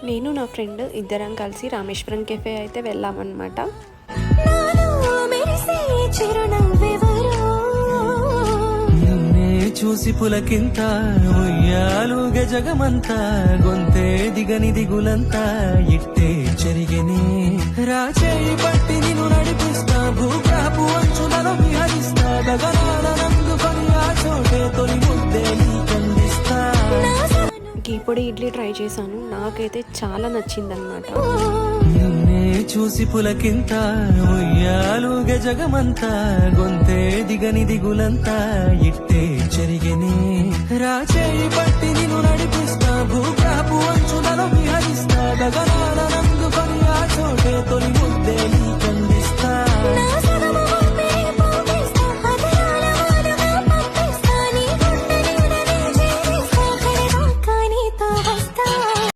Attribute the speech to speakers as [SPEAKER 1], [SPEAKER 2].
[SPEAKER 1] నేను నా ఫ్రెండ్ ఇద్దరం కలిసి రామేశ్వరం కెఫే అయితే వెళ్ళామన్నమాట.
[SPEAKER 2] చూసి పులకింత ఉయ్యాలుగ జగమంతా గొంతే దిగని దిగులంతా ఇట్టే చెరిగని రాచేయి పట్టి నిన్ను నడిపిస్తా భూప్రాపు అంచులలో విహరిస్తా గగనాల నందుకొని ఆ చోటే తొలి ముద్దే నీకందిస్తా.
[SPEAKER 1] గీపొడి ఇడ్లీ ట్రై చేశాను, నాకైతే చాలా నచ్చిందనమాట.
[SPEAKER 2] చూసి పులకింత ఉయ్యాలుగ జగమంతా గొంతే దిగని దిగులంతా ఇట్టే చెరిగని రాచేయి పట్టి నిన్ను నడిపిస్తా భూప్రాపు అంచుల